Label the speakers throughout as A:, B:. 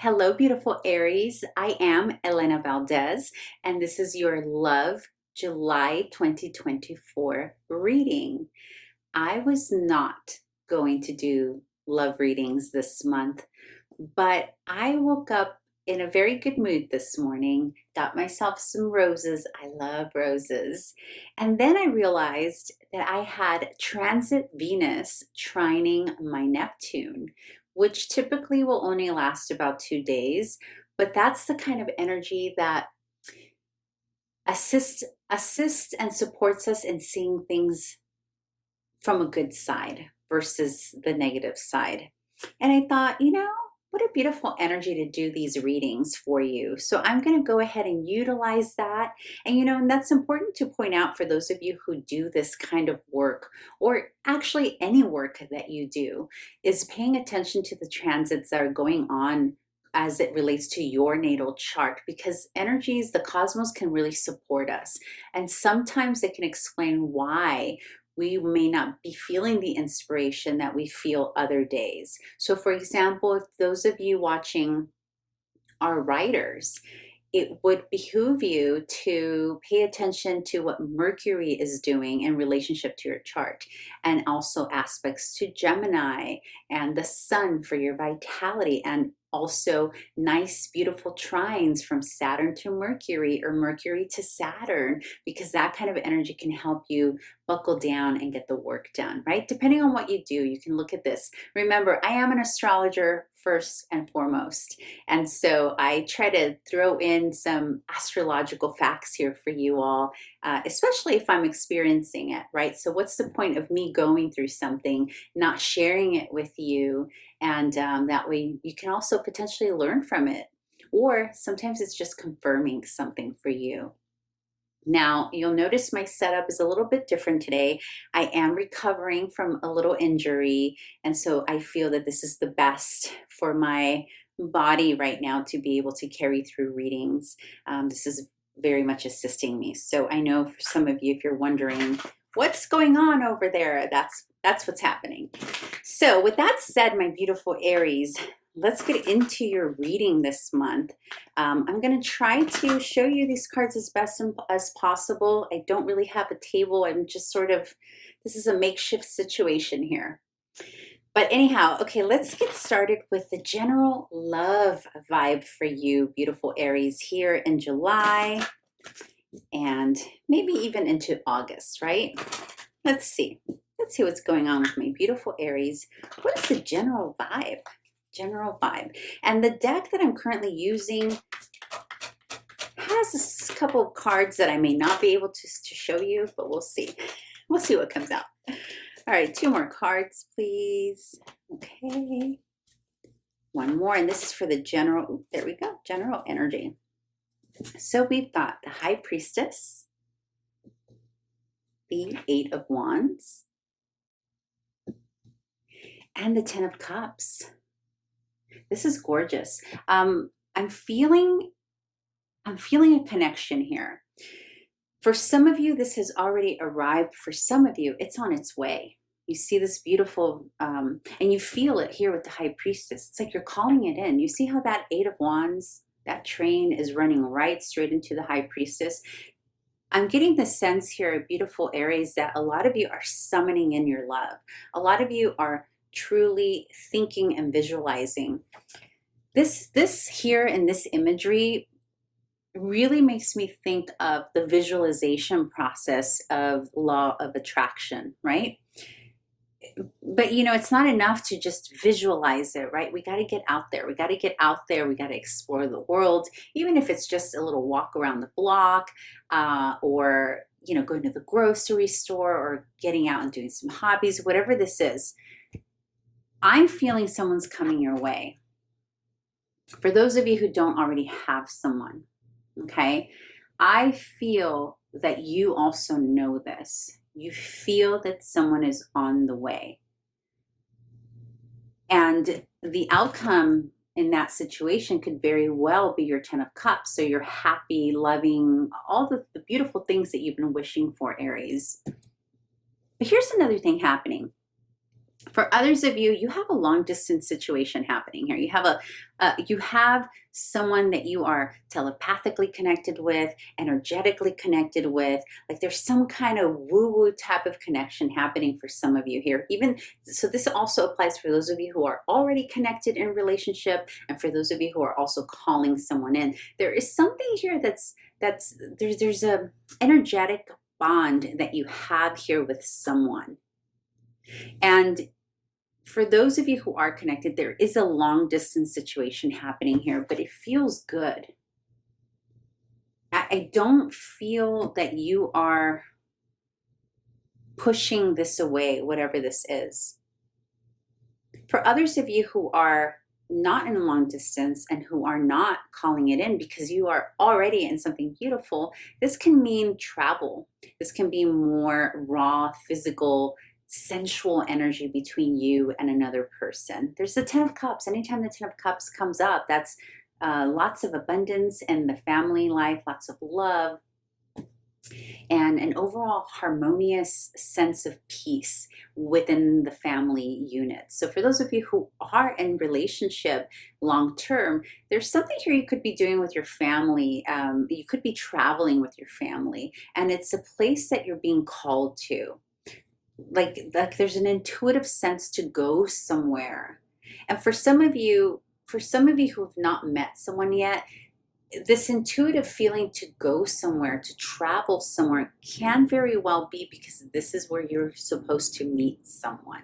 A: Hello, beautiful Aries. I am Elena Valdez, and this is your Love July 2024 reading. I was not going to do love readings this month, but I woke up in a very good mood this morning, got myself some roses. I love roses. And then I realized that I had transit Venus trining my Neptune, which typically will only last about 2 days. But that's the kind of energy that assists and supports us in seeing things from a good side versus the negative side. And I thought, what a beautiful energy to do these readings for you. So I'm going to go ahead and utilize that. And that's important to point out for those of you who do this kind of work, or actually any work that you do, is paying attention to the transits that are going on as it relates to your natal chart, because energies, the cosmos can really support us. And sometimes they can explain why we may not be feeling the inspiration that we feel other days. So for example, if those of you watching are writers, it would behoove you to pay attention to what Mercury is doing in relationship to your chart, and also aspects to Gemini and the Sun for your vitality, and also nice, beautiful trines from Saturn to Mercury or Mercury to Saturn, because that kind of energy can help you buckle down and get the work done, right? Depending on what you do, you can look at this. Remember, I am an astrologer first and foremost. And so I try to throw in some astrological facts here for you all, especially if I'm experiencing it, right? So what's the point of me going through something, not sharing it with you? And that way you can also potentially learn from it. Or sometimes it's just confirming something for you. Now, you'll notice my setup is a little bit different today. I am recovering from a little injury, and so I feel that this is the best for my body right now to be able to carry through readings. This is very much assisting me. So I know for some of you, if you're wondering what's going on over there, that's what's happening. So with that said, my beautiful Aries, let's get into your reading this month. I'm going to try to show you these cards as best as possible. I don't really have a table. I'm just this is a makeshift situation here. But anyhow, okay, let's get started with the general love vibe for you, beautiful Aries, here in July and maybe even into August, right? Let's see. Let's see what's going on with my beautiful Aries. What is the general vibe? General vibe. And the deck that I'm currently using has a couple of cards that I may not be able to show you, but we'll see. We'll see what comes out. All right, 2 more cards, please. Okay. 1 more, and this is for the general, there we go, general energy. So we've got the High Priestess, the 8 of Wands, and the 10 of Cups. This is gorgeous. I'm feeling a connection here. For some of you, this has already arrived. For some of you, it's on its way. You see this beautiful, and you feel it here with the High Priestess. It's like you're calling it in. You see how that 8 of Wands, that train is running right straight into the High Priestess. I'm getting the sense here, beautiful Aries, that a lot of you are summoning in your love. A lot of you are truly thinking and visualizing. This here in this imagery really makes me think of the visualization process of law of attraction, right? But it's not enough to just visualize it, right? We got to get out there. We got to get out there. We got to explore the world, even if it's just a little walk around the block, or going to the grocery store, or getting out and doing some hobbies, whatever this is. I'm feeling someone's coming your way. For those of you who don't already have someone, okay, I feel that you also know this. You feel that someone is on the way. And the outcome in that situation could very well be your 10 of Cups. So you're happy, loving, all the beautiful things that you've been wishing for, Aries. But here's another thing happening. For others of you, you have a long distance situation happening here. You have someone that you are telepathically connected with, energetically connected with. Like there's some kind of woo-woo type of connection happening for some of you here. Even so, this also applies for those of you who are already connected in a relationship, and for those of you who are also calling someone in. There is something here there's a energetic bond that you have here with someone. And for those of you who are connected, there is a long distance situation happening here, but it feels good. I don't feel that you are pushing this away, whatever this is. For others of you who are not in a long distance and who are not calling it in because you are already in something beautiful, this can mean travel. This can be more raw, physical, sensual energy between you and another person. There's the 10 of Cups. Anytime the 10 of Cups comes up, that's lots of abundance in the family life, lots of love, and an overall harmonious sense of peace within the family unit. So for those of you who are in relationship long term, there's something here you could be doing with your family. You could be traveling with your family, and it's a place that you're being called to. Like there's an intuitive sense to go somewhere. And for some of you who have not met someone yet, this intuitive feeling to go somewhere, to travel somewhere, can very well be because this is where you're supposed to meet someone.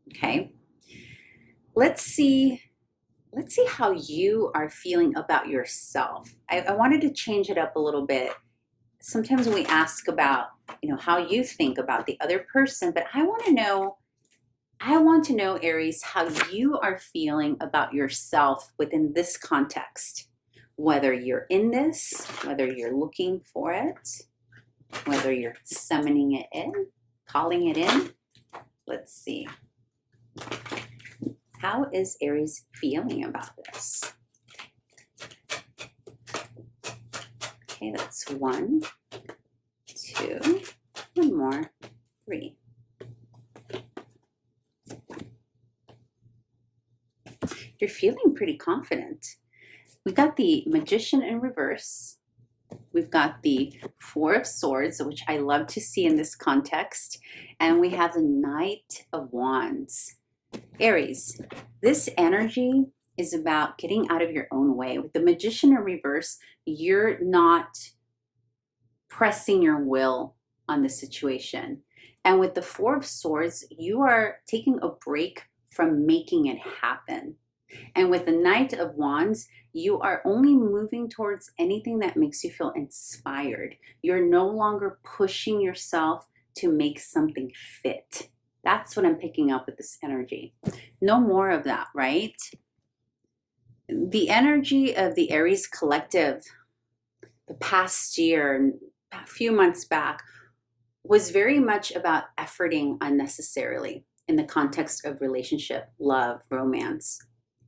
A: Okay? Let's see how you are feeling about yourself. I wanted to change it up a little bit. Sometimes we ask about, how you think about the other person, but I want to know, Aries, how you are feeling about yourself within this context. Whether you're in this, whether you're looking for it, whether you're summoning it in, calling it in. Let's see. How is Aries feeling about this? Okay, that's 1, 2, one more, 3. You're feeling pretty confident. We got the Magician in reverse. We've got the 4 of Swords, which I love to see in this context. And we have the Knight of Wands. Aries, this energy is about getting out of your own way. With the Magician in reverse, you're not pressing your will on the situation. And with the 4 of Swords, you are taking a break from making it happen. And with the Knight of Wands, you are only moving towards anything that makes you feel inspired. You're no longer pushing yourself to make something fit. That's what I'm picking up with this energy. No more of that, right? The energy of the Aries collective the past year, a few months back, was very much about efforting unnecessarily in the context of relationship, love, romance.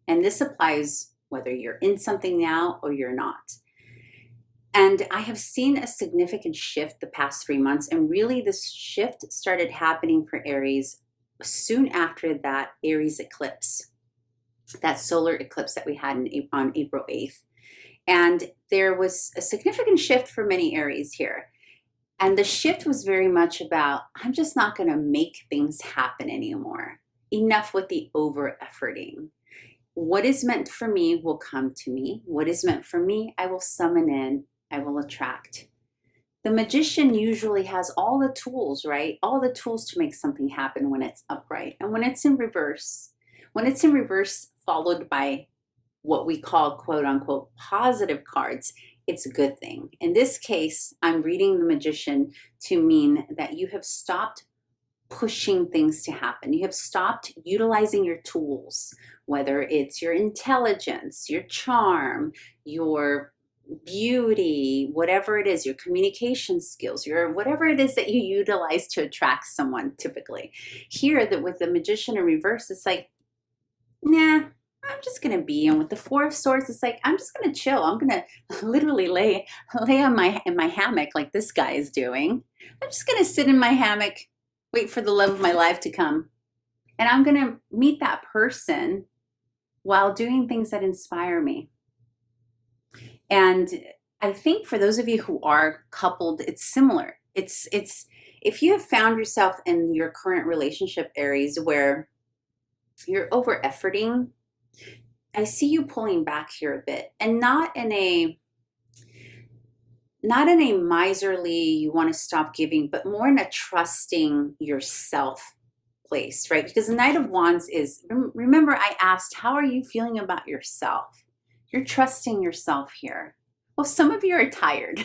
A: And this applies whether you're in something now or you're not. And I have seen a significant shift the past 3 months. And really this shift started happening for Aries soon after that Aries eclipse, that solar eclipse that we had on April 8th. And there was a significant shift for many Aries here. And the shift was very much about, I'm just not going to make things happen anymore. Enough with the over-efforting. What is meant for me will come to me. What is meant for me, I will summon in, I will attract. The Magician usually has all the tools, right? All the tools to make something happen when it's upright. And when it's in reverse followed by what we call quote unquote positive cards, it's a good thing. In this case, I'm reading the Magician to mean that you have stopped pushing things to happen. You have stopped utilizing your tools, whether it's your intelligence, your charm, your beauty, whatever it is, your communication skills, your whatever it is that you utilize to attract someone typically. Here, that with the Magician in reverse, it's like, nah, I'm just gonna be. And with the 4 of Swords, it's like, I'm just gonna chill. I'm gonna literally lay in my hammock like this guy is doing. I'm just gonna sit in my hammock, wait for the love of my life to come. And I'm going to meet that person while doing things that inspire me. And I think for those of you who are coupled, it's similar. It's if you have found yourself in your current relationship, Aries, where you're over efforting, I see you pulling back here a bit, and not in a miserly, you want to stop giving, but more in a trusting yourself place, right? Because the Knight of Wands is, remember I asked, how are you feeling about yourself? You're trusting yourself here. Well, some of you are tired.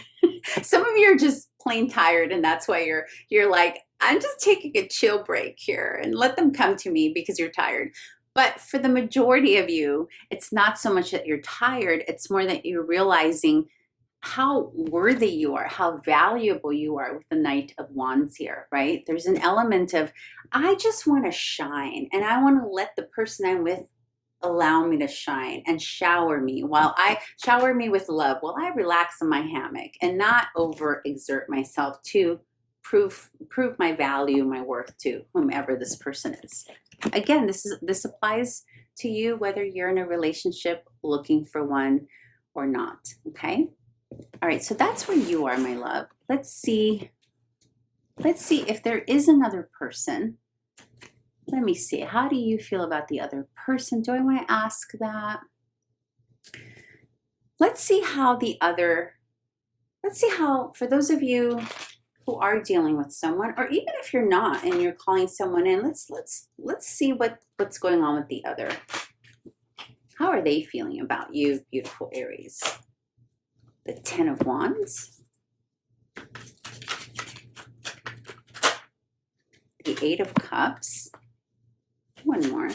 A: Some of you are just plain tired, and that's why you're like, I'm just taking a chill break here and let them come to me because you're tired. But for the majority of you, it's not so much that you're tired, it's more that you're realizing how worthy you are, how valuable you are with the Knight of Wands here, right? There's an element of, I just want to shine, and I want to let the person I'm with allow me to shine and shower me with love while I relax in my hammock and not overexert myself to prove my value, my worth to whomever this person is. Again, this applies to you whether you're in a relationship looking for one or not, okay? All right, so that's where you are, my love. Let's see if there is another person. Let me see. How do you feel about the other person? Do I want to ask that? Let's see how for those of you who are dealing with someone, or even if you're not and you're calling someone in, let's see what's going on with the other. How are they feeling about you, beautiful Aries? The Ten of Wands. The Eight of Cups. One more.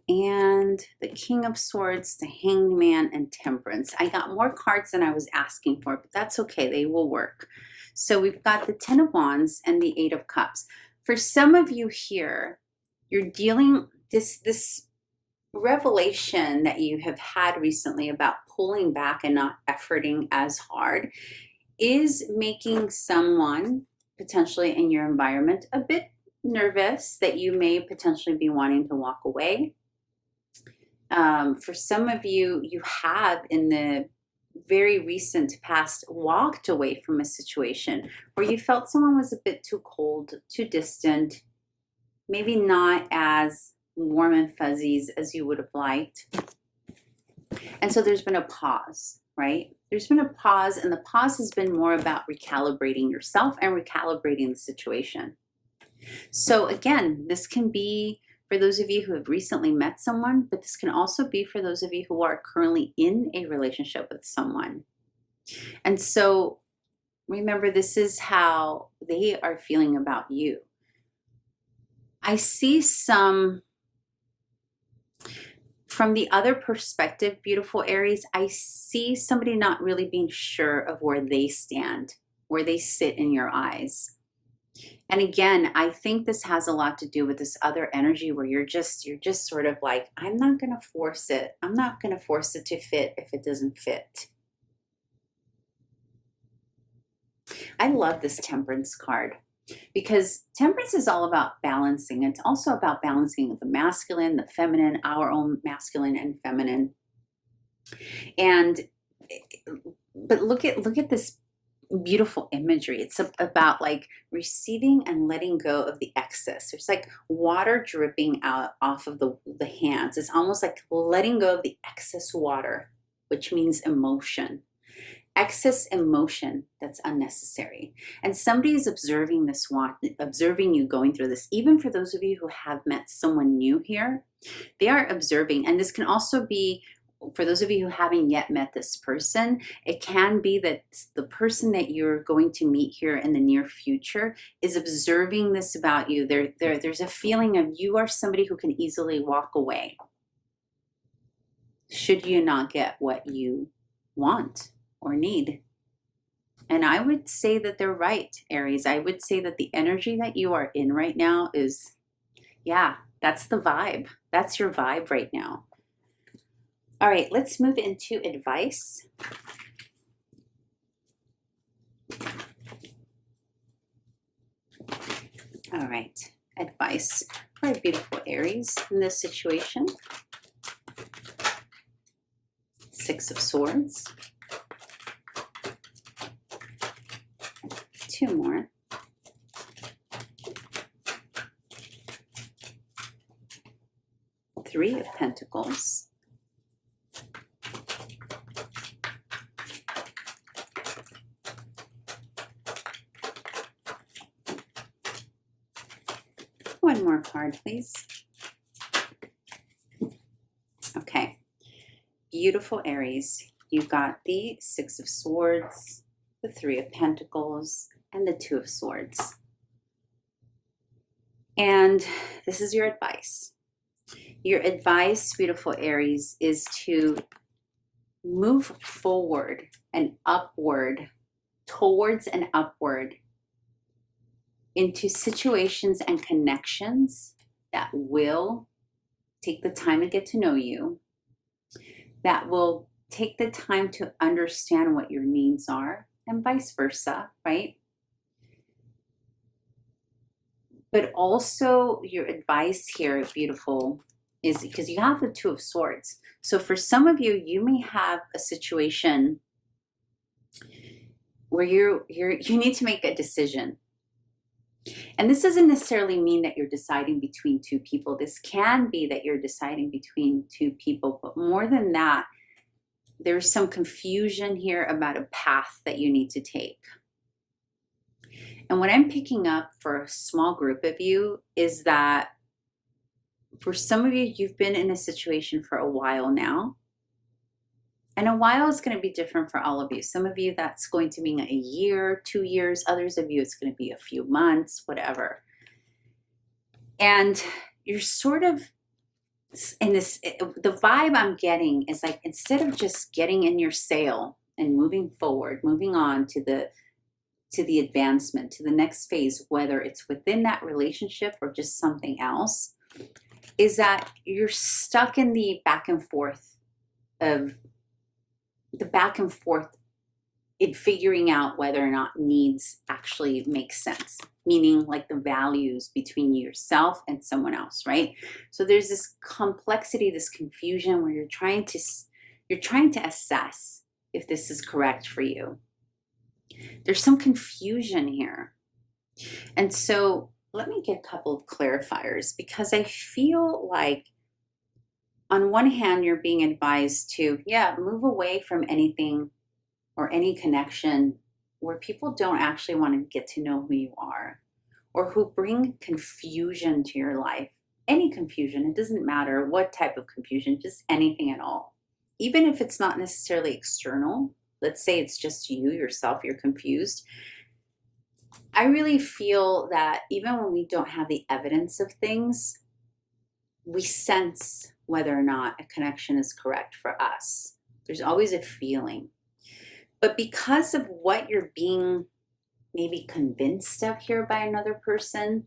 A: And the King of Swords, the Hanged Man, and Temperance. I got more cards than I was asking for, but that's okay. They will work. So we've got the Ten of Wands and the Eight of Cups. For some of you here, you're dealing this revelation that you have had recently about pulling back and not efforting as hard is making someone potentially in your environment a bit nervous that you may potentially be wanting to walk away. For some of you, you have in the very recent past walked away from a situation where you felt someone was a bit too cold, too distant, maybe not as warm and fuzzies as you would have liked. And so there's been a pause, right? There's been a pause, and the pause has been more about recalibrating yourself and recalibrating the situation. So again, this can be for those of you who have recently met someone, but this can also be for those of you who are currently in a relationship with someone. And so remember, this is how they are feeling about you. I see some, from the other perspective, beautiful Aries, I see somebody not really being sure of where they stand, where they sit in your eyes. And again, I think this has a lot to do with this other energy where you're just sort of like, I'm not going to force it. I'm not going to force it to fit if it doesn't fit. I love this Temperance card because Temperance is all about balancing. It's also about balancing the masculine, the feminine, our own masculine and feminine. But look at this beautiful imagery. It's about like receiving and letting go of the excess. There's like water dripping out off of the hands. It's almost like letting go of the excess water, which means emotion. Excess emotion that's unnecessary. And somebody is observing you going through this. Even for those of you who have met someone new here, they are observing. And this can also be for those of you who haven't yet met this person. It can be that the person that you're going to meet here in the near future is observing this about you. There's a feeling of you are somebody who can easily walk away should you not get what you want or need. And I would say that they're right, Aries. I would say that the energy that you are in right now is, yeah, that's the vibe. That's your vibe right now. All right, let's move into advice. All right, advice for a beautiful Aries in this situation. Six of Swords. Two more. Three of Pentacles. One more card, please. Okay. Beautiful Aries. You've got the Six of Swords, the Three of Pentacles, and the Two of Swords. And this is your advice. Your advice, beautiful Aries, is to move forward and upward, towards and upward, into situations and connections that will take the time to get to know you, that will take the time to understand what your needs are, and vice versa, right? But also your advice here, beautiful, is because you have the Two of Swords. So for some of you, you may have a situation where you need to make a decision. And this doesn't necessarily mean that you're deciding between two people. This can be that you're deciding between two people, but more than that, there's some confusion here about a path that you need to take. And what I'm picking up for a small group of you is that for some of you, you've been in a situation for a while now. And a while is going to be different for all of you. Some of you, that's going to mean a year, 2 years. Others of you, it's going to be a few months, whatever. And you're sort of in this, the vibe I'm getting is like, instead of just getting in your sail and moving forward, moving on to the advancement, to the next phase, whether it's within that relationship or just something else, is that you're stuck in the back and forth in figuring out whether or not needs actually make sense, meaning like the values between yourself and someone else, right? So there's this complexity, this confusion where you're trying to assess if this is correct for you. There's some confusion here. And so let me get a couple of clarifiers, because I feel like on one hand, you're being advised to, move away from anything or any connection where people don't actually want to get to know who you are, or who bring confusion to your life. Any confusion, it doesn't matter what type of confusion, just anything at all. Even if it's not necessarily external, let's say it's just you, yourself, you're confused. I really feel that even when we don't have the evidence of things, we sense whether or not a connection is correct for us. There's always a feeling. But because of what you're being maybe convinced of here by another person,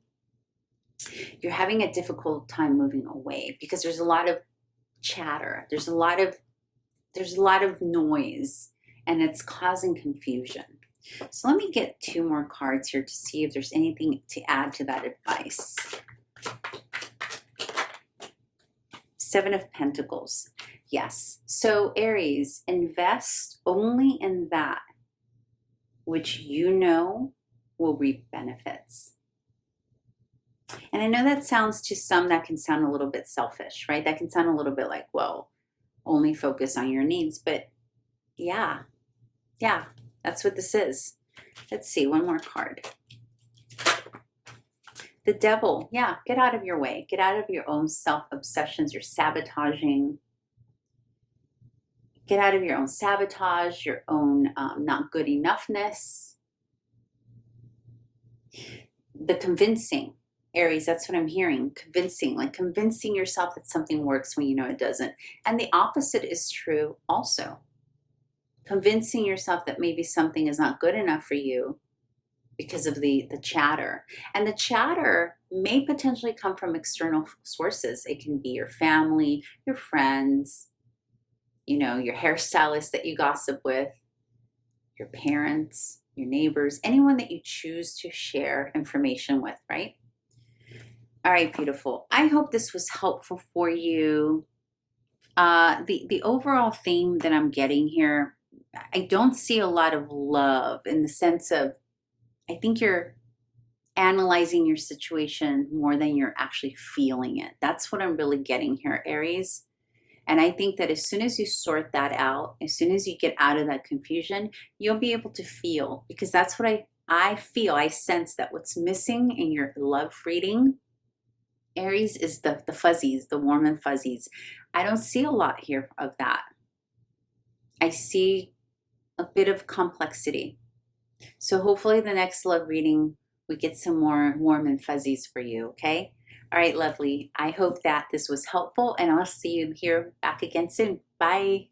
A: you're having a difficult time moving away, because there's a lot of chatter. There's a lot of noise, and it's causing confusion. So let me get two more cards here to see if there's anything to add to that advice. Seven of Pentacles. Yes. So Aries, invest only in that which you know will reap benefits. And I know that sounds, to some, that can sound a little bit selfish, right? That can sound a little bit like, well, only focus on your needs. But yeah, that's what this is. Let's see, one more card. The Devil. Yeah, get out of your way. Get out of your own self-obsessions, your sabotaging. Get out of your own sabotage, your own not good enoughness. The convincing. Aries, that's what I'm hearing. Convincing, like convincing yourself that something works when you know it doesn't. And the opposite is true also. Convincing yourself that maybe something is not good enough for you because of the chatter. And the chatter may potentially come from external sources. It can be your family, your friends, your hairstylist that you gossip with, your parents, your neighbors, anyone that you choose to share information with, right? All right, beautiful. I hope this was helpful for you. The overall theme that I'm getting here, I don't see a lot of love in the sense of, I think you're analyzing your situation more than you're actually feeling it. That's what I'm really getting here, Aries. And I think that as soon as you sort that out, as soon as you get out of that confusion, you'll be able to feel, because that's what I feel. I sense that what's missing in your love reading, Aries, is the fuzzies, the warm and fuzzies. I don't see a lot here of that. I see a bit of complexity. So hopefully the next love reading, we get some more warm and fuzzies for you, okay? All right, lovely. I hope that this was helpful, and I'll see you here back again soon. Bye.